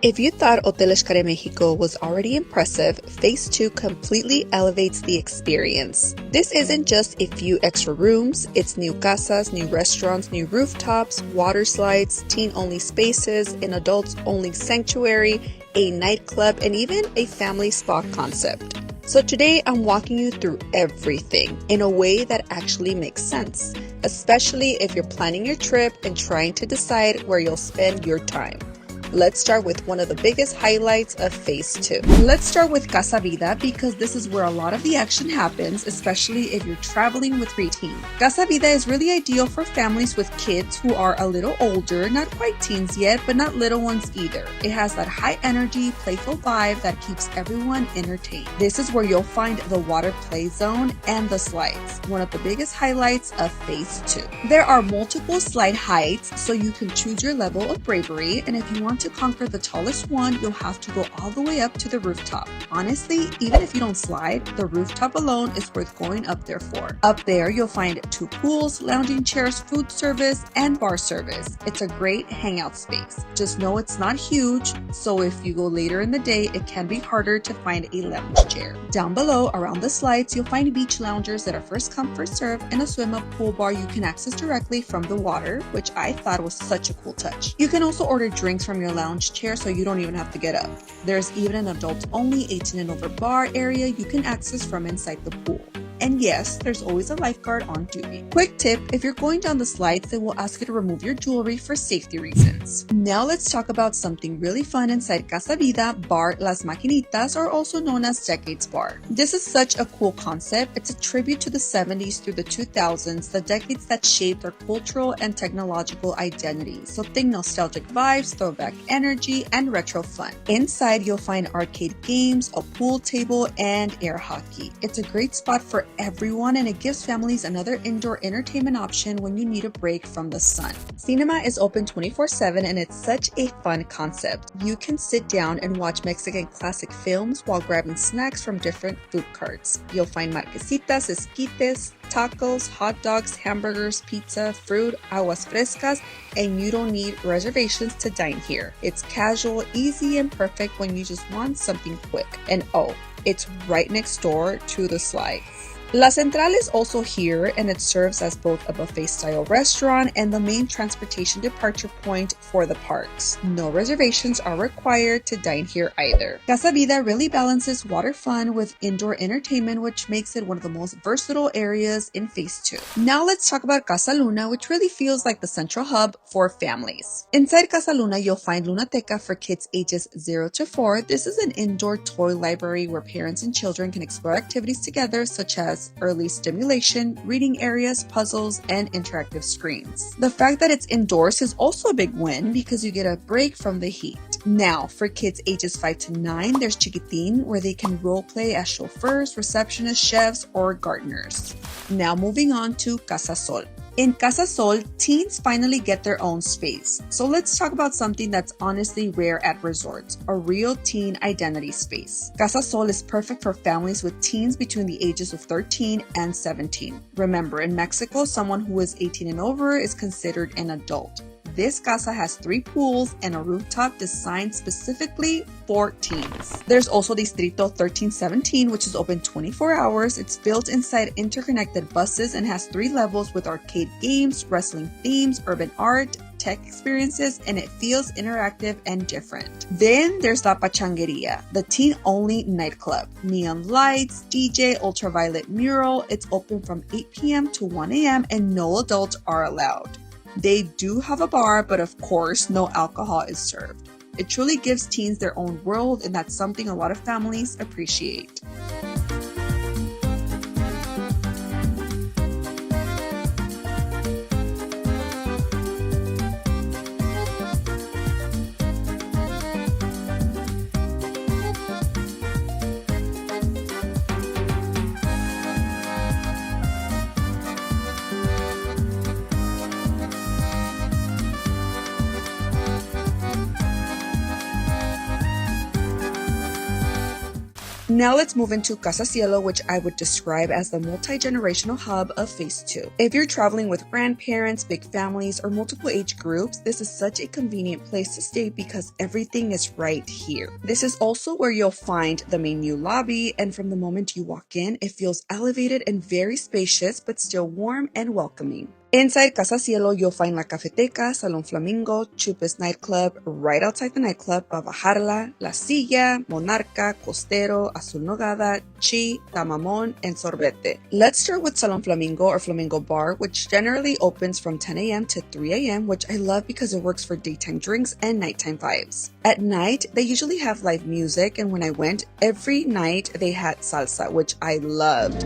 If you thought Hotel Xcaret Mexico was already impressive, Phase 2 completely elevates the experience. This isn't just a few extra rooms, it's new casas, new restaurants, new rooftops, water slides, teen-only spaces, an adults-only sanctuary, a nightclub, and even a family spa concept. So today I'm walking you through everything in a way that actually makes sense, especially if you're planning your trip and trying to decide where you'll spend your time. Let's start with one of the biggest highlights of Phase 2. Let's start with Casa Vida because this is where a lot of the action happens, especially if you're traveling with preteens. Casa Vida is really ideal for families with kids who are a little older, not quite teens yet, but not little ones either. It has that high energy, playful vibe that keeps everyone entertained. This is where you'll find the water play zone and the slides, one of the biggest highlights of Phase 2. There are multiple slide heights, so you can choose your level of bravery, and if you want to conquer the tallest one, you'll have to go all the way up to the rooftop. Honestly, even if you don't slide, the rooftop alone is worth going up there for. Up there, you'll find 2 pools, lounging chairs, food service, and bar service. It's a great hangout space. Just know it's not huge, so if you go later in the day, it can be harder to find a lounge chair. Down below, around the slides, you'll find beach loungers that are first come, first serve, and a swim-up pool bar you can access directly from the water, which I thought was such a cool touch. You can also order drinks from your lounge chair so you don't even have to get up. There's even an adults-only 18 and over bar area you can access from inside the pool. And yes, there's always a lifeguard on duty. Quick tip, if you're going down the slides, they will ask you to remove your jewelry for safety reasons. Now let's talk about something really fun inside Casa Vida, Bar Las Maquinitas, or also known as Decades Bar. This is such a cool concept. It's a tribute to the 70s through the 2000s, the decades that shaped our cultural and technological identity. So think nostalgic vibes, throwback energy, and retro fun. Inside, you'll find arcade games, a pool table, and air hockey. It's a great spot for everyone, and it gives families another indoor entertainment option when you need a break from the sun. Cinema is open 24/7 and it's such a fun concept. You can sit down and watch Mexican classic films while grabbing snacks from different food carts. You'll find marquesitas, esquites, tacos, hot dogs, hamburgers, pizza, fruit, aguas frescas, and you don't need reservations to dine here. It's casual, easy, and perfect when you just want something quick. And oh, it's right next door to the slides. La Central is also here, and it serves as both a buffet-style restaurant and the main transportation departure point for the parks. No reservations are required to dine here either. Casa Vida really balances water fun with indoor entertainment, which makes it one of the most versatile areas in Phase 2. Now let's talk about Casa Luna, which really feels like the central hub for families. Inside Casa Luna, you'll find Lunateca for kids ages 0 to 4. This is an indoor toy library where parents and children can explore activities together, such as early stimulation, reading areas, puzzles, and interactive screens. The fact that it's indoors is also a big win because you get a break from the heat. Now, for kids ages 5 to 9, there's Chiquitín, where they can role play as chauffeurs, receptionists, chefs, or gardeners. Now moving on to Casa Sol. In Casa Sol, teens finally get their own space. So let's talk about something that's honestly rare at resorts, a real teen identity space. Casa Sol is perfect for families with teens between the ages of 13 and 17. Remember, in Mexico, someone who is 18 and over is considered an adult. This casa has 3 pools and a rooftop designed specifically for teens. There's also Distrito 1317, which is open 24 hours. It's built inside interconnected buses and has 3 levels with arcade games, wrestling themes, urban art, tech experiences, and it feels interactive and different. Then there's La Pachangueria, the teen-only nightclub. Neon lights, DJ, ultraviolet mural. It's open from 8 p.m. to 1 a.m. and no adults are allowed. They do have a bar, but of course, no alcohol is served. It truly gives teens their own world, and that's something a lot of families appreciate. Now let's move into Casa Cielo, which I would describe as the multi-generational hub of Phase 2. If you're traveling with grandparents, big families, or multiple age groups, this is such a convenient place to stay because everything is right here. This is also where you'll find the main new lobby, and from the moment you walk in, it feels elevated and very spacious, but still warm and welcoming. Inside Casa Cielo, you'll find La Cafeteca, Salon Flamingo, Chupa's nightclub. Right outside the nightclub, Babajarla, La Silla, Monarca, Costero, Azul Nogada, Chi, Tamamon, and Sorbete. Let's start with Salon Flamingo or Flamingo Bar, which generally opens from 10 a.m. to 3 a.m., which I love because it works for daytime drinks and nighttime vibes. At night, they usually have live music, and when I went, every night they had salsa, which I loved.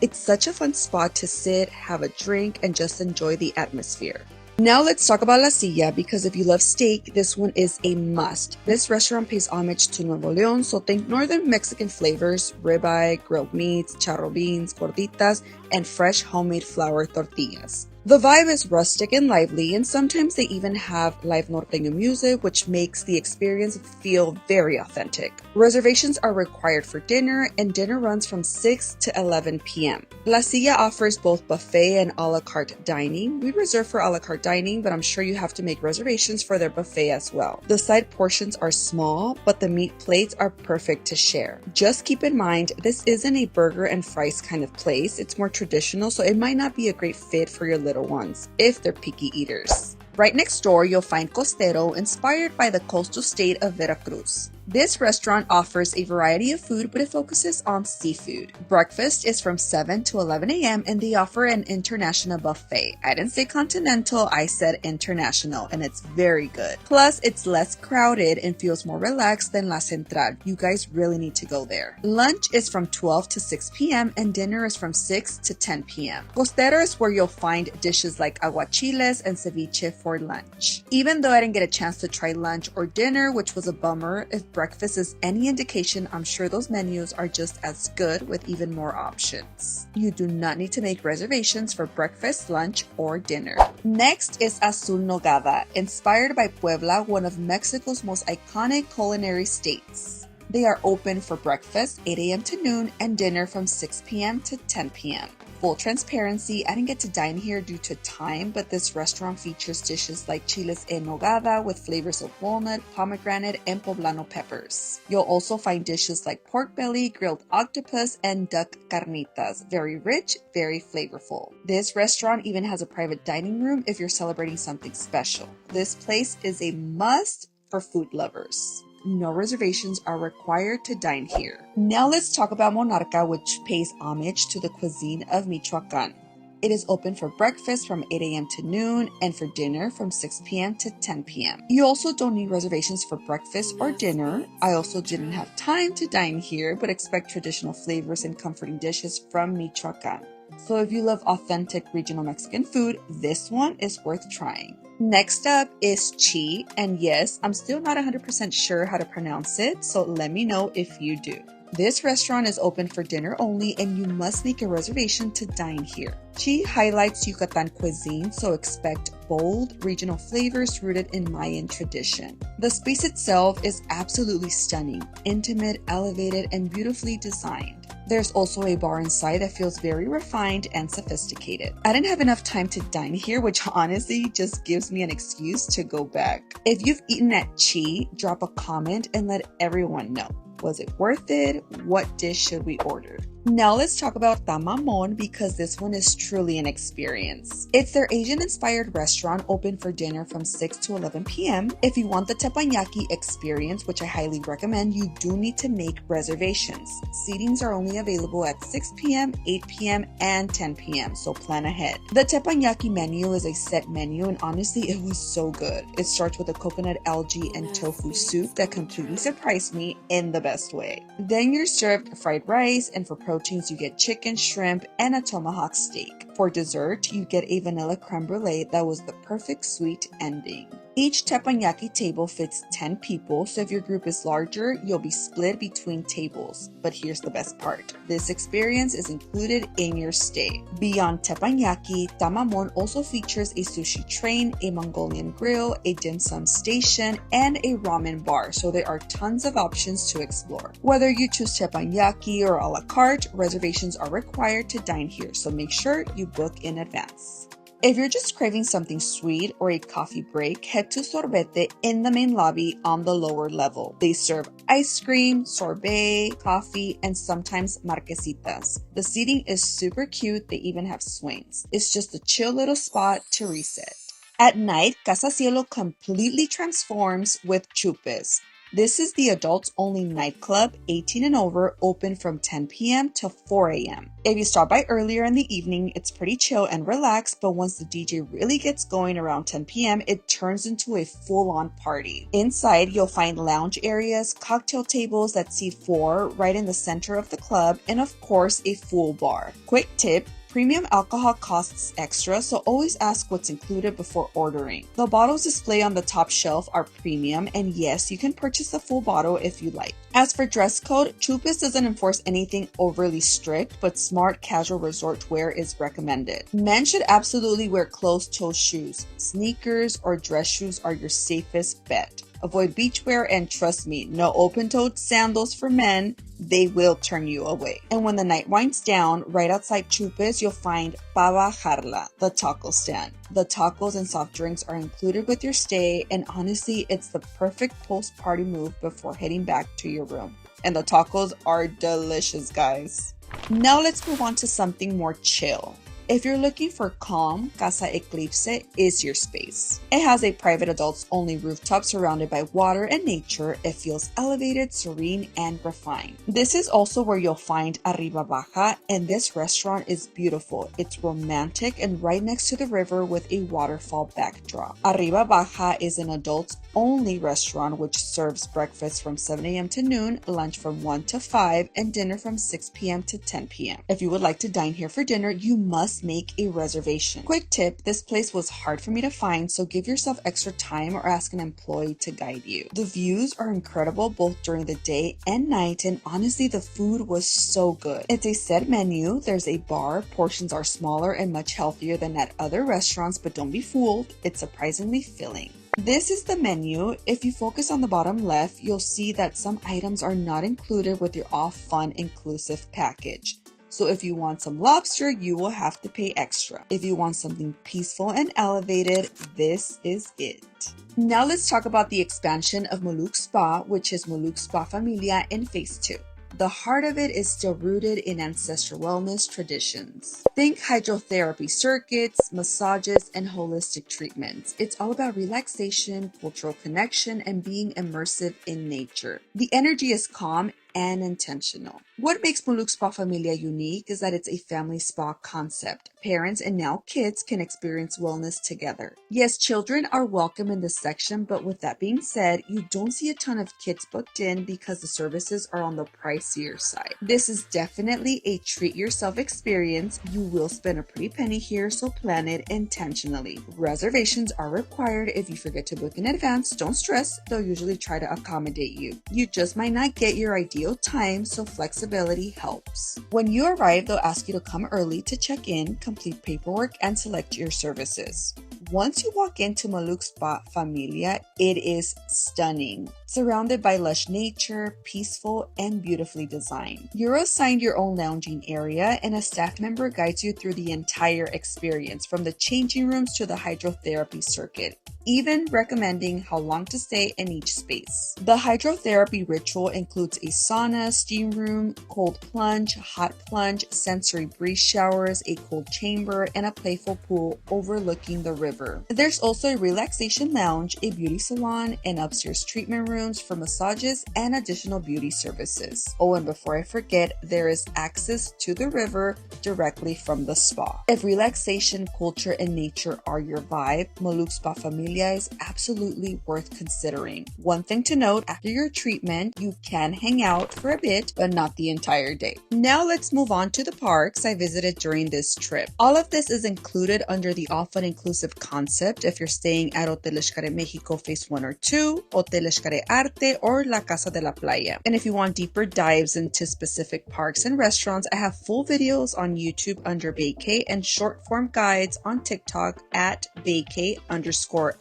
It's such a fun spot to sit, have a drink, and just enjoy the atmosphere. Now let's talk about La Silla, because if you love steak, this one is a must. This restaurant pays homage to Nuevo León, so think northern Mexican flavors, ribeye, grilled meats, charro beans, gorditas, and fresh homemade flour tortillas. The vibe is rustic and lively, and sometimes they even have live norteño music, which makes the experience feel very authentic. Reservations are required for dinner, and dinner runs from 6 to 11 p.m. La Silla offers both buffet and a la carte dining. We reserve for a la carte dining, but I'm sure you have to make reservations for their buffet as well. The side portions are small, but the meat plates are perfect to share. Just keep in mind, this isn't a burger and fries kind of place. It's more traditional, so it might not be a great fit for your little ones if they're picky eaters. Right next door, you'll find Costero, inspired by the coastal state of Veracruz. This restaurant offers a variety of food, but it focuses on seafood. Breakfast is from 7 to 11 a.m. and they offer an international buffet. I didn't say continental, I said international, and it's very good. Plus, it's less crowded and feels more relaxed than La Central. You guys really need to go there. Lunch is from 12 to 6 p.m. and dinner is from 6 to 10 p.m. Costero is where you'll find dishes like aguachiles and ceviche for lunch. Even though I didn't get a chance to try lunch or dinner, which was a bummer, if breakfast is any indication, I'm sure those menus are just as good with even more options. You do not need to make reservations for breakfast, lunch, or dinner. Next is Azul Nogada, inspired by Puebla, one of Mexico's most iconic culinary states. They are open for breakfast 8 a.m. to noon and dinner from 6 p.m. to 10 p.m. Full transparency, I didn't get to dine here due to time, but this restaurant features dishes like chiles en nogada with flavors of walnut, pomegranate, and poblano peppers. You'll also find dishes like pork belly, grilled octopus, and duck carnitas. Very rich, very flavorful. This restaurant even has a private dining room if you're celebrating something special. This place is a must for food lovers. No reservations are required to dine here. Now let's talk about Monarca, which pays homage to the cuisine of Michoacan. It is open for breakfast from 8 a.m. to noon and for dinner from 6 p.m. to 10 p.m. You also don't need reservations for breakfast or dinner. I also didn't have time to dine here, but expect traditional flavors and comforting dishes from Michoacan. So if you love authentic regional Mexican food, this one is worth trying. Next up is Chi, and yes, I'm still not 100% sure how to pronounce it, so let me know if you do. This restaurant is open for dinner only, and you must make a reservation to dine here. Chi highlights Yucatan cuisine, so expect bold regional flavors rooted in Mayan tradition. The space itself is absolutely stunning, intimate, elevated, and beautifully designed. There's also a bar inside that feels very refined and sophisticated. I didn't have enough time to dine here, which honestly just gives me an excuse to go back. If you've eaten at Chi, drop a comment and let everyone know. Was it worth it? What dish should we order? Now let's talk about Tamamon, because this one is truly an experience. It's their Asian-inspired restaurant open for dinner from 6 to 11 p.m. If you want the teppanyaki experience, which I highly recommend, you do need to make reservations. Seatings are only available at 6 p.m., 8 p.m., and 10 p.m., so plan ahead. The teppanyaki menu is a set menu, and honestly, it was so good. It starts with a coconut algae and tofu soup that completely surprised me in the best way. Then you're served fried rice, and for proteins you get chicken, shrimp, and a tomahawk steak. For dessert, you get a vanilla creme brulee that was the perfect sweet ending. Each teppanyaki table fits 10 people, so if your group is larger, you'll be split between tables. But here's the best part. This experience is included in your stay. Beyond teppanyaki, Tamamon also features a sushi train, a Mongolian grill, a dim sum station, and a ramen bar, so there are tons of options to explore. Whether you choose teppanyaki or a la carte, reservations are required to dine here, so make sure you book in advance. If you're just craving something sweet or a coffee break, head to Sorbete in the main lobby on the lower level. They serve ice cream, sorbet, coffee, and sometimes marquesitas. The seating is super cute, they even have swings. It's just a chill little spot to reset. At night, Casa Cielo completely transforms with chupes. This is the adults-only nightclub, 18 and over, open from 10 p.m. to 4 a.m. If you stop by earlier in the evening, it's pretty chill and relaxed, but once the DJ really gets going around 10 p.m., it turns into a full-on party. Inside, you'll find lounge areas, cocktail tables that seat 4 right in the center of the club, and of course, a full bar. Quick tip: premium alcohol costs extra, so always ask what's included before ordering. The bottles displayed on the top shelf are premium, and yes, you can purchase a full bottle if you like. As for dress code, Chupes doesn't enforce anything overly strict, but smart casual resort wear is recommended. Men should absolutely wear closed-toe shoes. Sneakers or dress shoes are your safest bet. Avoid beachwear, and trust me, no open-toed sandals for men. They will turn you away. And when the night winds down, right outside Chupes, you'll find Pava Jarla, the taco stand. The tacos and soft drinks are included with your stay, and honestly, it's the perfect post-party move before heading back to your room. And the tacos are delicious, guys. Now let's move on to something more chill. If you're looking for calm, Casa Eclipse is your space. It has a private adults-only rooftop surrounded by water and nature. It feels elevated, serene, and refined. This is also where you'll find Arriba Baja, and this restaurant is beautiful. It's romantic and right next to the river with a waterfall backdrop. Arriba Baja is an adults-only restaurant which serves breakfast from 7 a.m. to noon, lunch from 1 to 5, and dinner from 6 p.m. to 10 p.m. If you would like to dine here for dinner, you must make a reservation. Quick tip: this place was hard for me to find, so give yourself extra time or ask an employee to guide you. The views are incredible both during the day and night, and honestly, the food was so good. It's a set menu, there's a bar, portions are smaller and much healthier than at other restaurants, but don't be fooled, it's surprisingly filling. This is the menu. If you focus on the bottom left, you'll see that some items are not included with your all-fun inclusive package. So if you want some lobster, you will have to pay extra. If you want something peaceful and elevated, this is it. Now let's talk about the expansion of Muluk Spa, which is Muluk Spa Familia in Phase 2. The heart of it is still rooted in ancestral wellness traditions. Think hydrotherapy circuits, massages, and holistic treatments. It's all about relaxation, cultural connection, and being immersive in nature. The energy is calm and intentional. What makes Muluk Spa Familia unique is that it's a family spa concept. Parents and now kids can experience wellness together. Yes, children are welcome in this section, but with that being said, you don't see a ton of kids booked in because the services are on the pricier side. This is definitely a treat yourself experience. You will spend a pretty penny here, so plan it intentionally. Reservations are required. If you forget to book in advance, don't stress. They'll usually try to accommodate you. You just might not get your ideal time, so flexibility helps. When you arrive, they'll ask you to come early to check in, complete paperwork, and select your services. Once you walk into Muluk Spa Familia, it is stunning. Surrounded by lush nature, peaceful, and beautifully designed. You're assigned your own lounging area, and a staff member guides you through the entire experience, from the changing rooms to the hydrotherapy circuit, even recommending how long to stay in each space. The hydrotherapy ritual includes a sauna, steam room, cold plunge, hot plunge, sensory breeze showers, a cold chamber, and a playful pool overlooking the river. There's also a relaxation lounge, a beauty salon, and upstairs treatment rooms for massages and additional beauty services. Oh, and before I forget, there is access to the river directly from the spa. If relaxation, culture, and nature are your vibe, Muluk Spa Familia Familia is absolutely worth considering. One thing to note, after your treatment, you can hang out for a bit, but not the entire day. Now let's move on to the parks I visited during this trip. All of this is included under the all-inclusive concept if you're staying at Hotel Xcaret Mexico Phase 1 or 2, Hotel Xcaret Arte, or La Casa de la Playa. And if you want deeper dives into specific parks and restaurants, I have full videos on YouTube under vacay and short-form guides on TikTok at vacay__.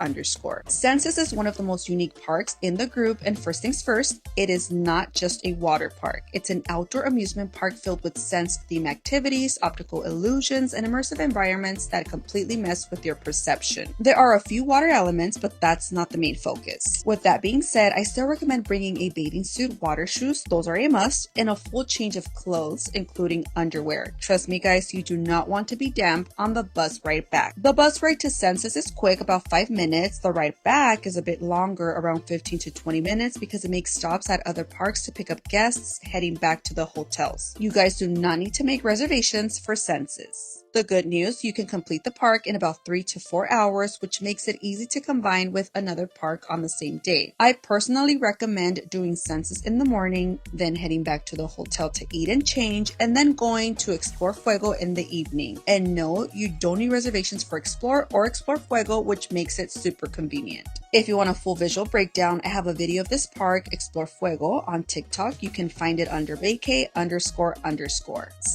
Xenses is one of the most unique parks in the group, and first things first, it is not just a water park. It's an outdoor amusement park filled with sense-themed activities, optical illusions, and immersive environments that completely mess with your perception. There are a few water elements, but that's not the main focus. With that being said, I still recommend bringing a bathing suit, water shoes, those are a must, and a full change of clothes, including underwear. Trust me guys, you do not want to be damp on the bus ride back. The bus ride to Xenses is quick, about 5 minutes. The ride back is a bit longer, around 15 to 20 minutes, because it makes stops at other parks to pick up guests heading back to the hotels. You guys do not need to make reservations for Xenses. The good news, you can complete the park in about 3 to 4 hours, which makes it easy to combine with another park on the same day. I personally recommend doing Xenses in the morning, then heading back to the hotel to eat and change, and then going to Explore Fuego in the evening. And no, you don't need reservations for Explore or Explore Fuego, which makes it super convenient. If you want a full visual breakdown, I have a video of this park, Explore Fuego, on TikTok. You can find it under vacay__.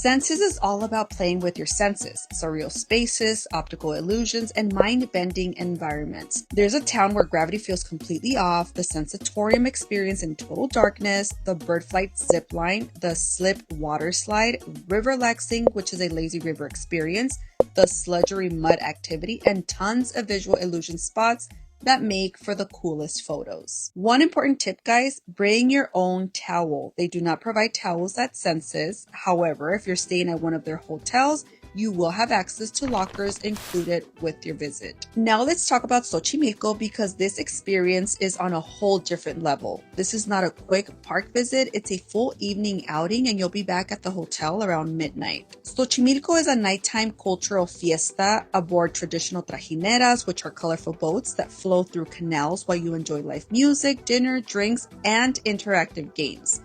Xenses is all about playing with your senses. Surreal spaces, optical illusions, and mind-bending environments. There's a town where gravity feels completely off, the sensatorium experience in total darkness, the bird flight zip line, the slip water slide, river relaxing, which is a lazy river experience, the sludgery mud activity, and tons of visual illusion spots that make for the coolest photos. One important tip guys, bring your own towel. They do not provide towels at Xenses. However, if you're staying at one of their hotels, you will have access to lockers included with your visit. Now let's talk about Xoximilco, because this experience is on a whole different level. This is not a quick park visit, it's a full evening outing, and you'll be back at the hotel around midnight. Xoximilco is a nighttime cultural fiesta aboard traditional trajineras, which are colorful boats that flow through canals while you enjoy live music, dinner, drinks, and interactive games.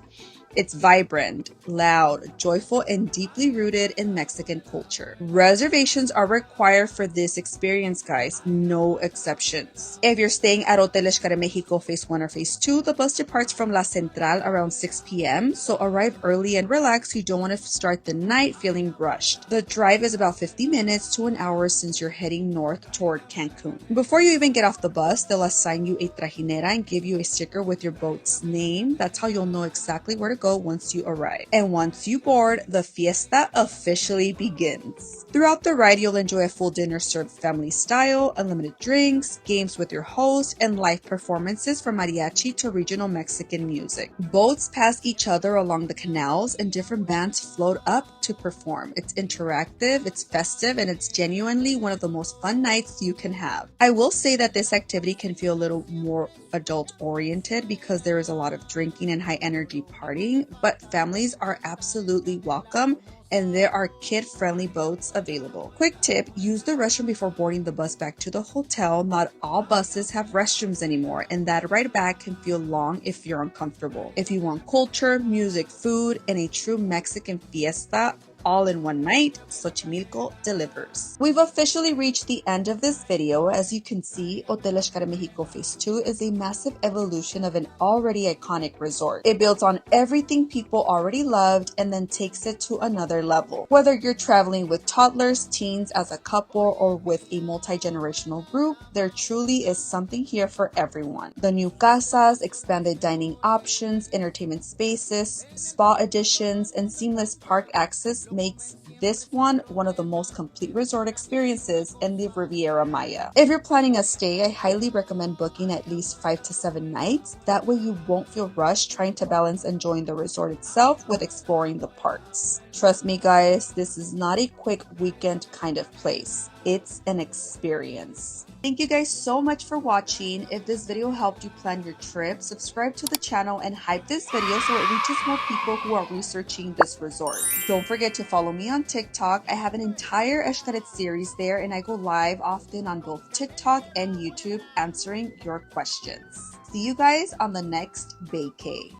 It's vibrant, loud, joyful, and deeply rooted in Mexican culture. Reservations are required for this experience, guys. No exceptions. If you're staying at Hotel Xcaret Mexico Phase 1 or Phase 2, the bus departs from La Central around 6 p.m., so arrive early and relax. You don't want to start the night feeling rushed. The drive is about 50 minutes to an hour since you're heading north toward Cancun. Before you even get off the bus, they'll assign you a trajinera and give you a sticker with your boat's name. That's how you'll know exactly where to go once you arrive. And once you board, the fiesta officially begins. Throughout the ride, you'll enjoy a full dinner served family style, unlimited drinks, games with your host, and live performances from mariachi to regional Mexican music. Boats pass each other along the canals, and different bands float up to perform. It's interactive, it's festive, and it's genuinely one of the most fun nights you can have. I will say that this activity can feel a little more adult oriented because there is a lot of drinking and high energy partying, but families are absolutely welcome, and there are kid-friendly boats available. Quick tip, use the restroom before boarding the bus back to the hotel. Not all buses have restrooms anymore, and that ride back can feel long if you're uncomfortable. If you want culture, music, food, and a true Mexican fiesta all in one night, Xoximilco delivers. We've officially reached the end of this video. As you can see, Hotel Xcaret Mexico Phase 2 is a massive evolution of an already iconic resort. It builds on everything people already loved and then takes it to another level. Whether you're traveling with toddlers, teens, as a couple, or with a multi-generational group, there truly is something here for everyone. The new casas, expanded dining options, entertainment spaces, spa additions, and seamless park access makes this one of the most complete resort experiences in the Riviera Maya. If you're planning a stay, I highly recommend booking at least 5 to 7 nights. That way you won't feel rushed trying to balance enjoying the resort itself with exploring the parks. Trust me guys, this is not a quick weekend kind of place. It's an experience. Thank you guys so much for watching. If this video helped you plan your trip, subscribe to the channel and hype this video so it reaches more people who are researching this resort. Don't forget to follow me on TikTok. I have an entire Xcaret series there and I go live often on both TikTok and YouTube answering your questions. See you guys on the next vacay.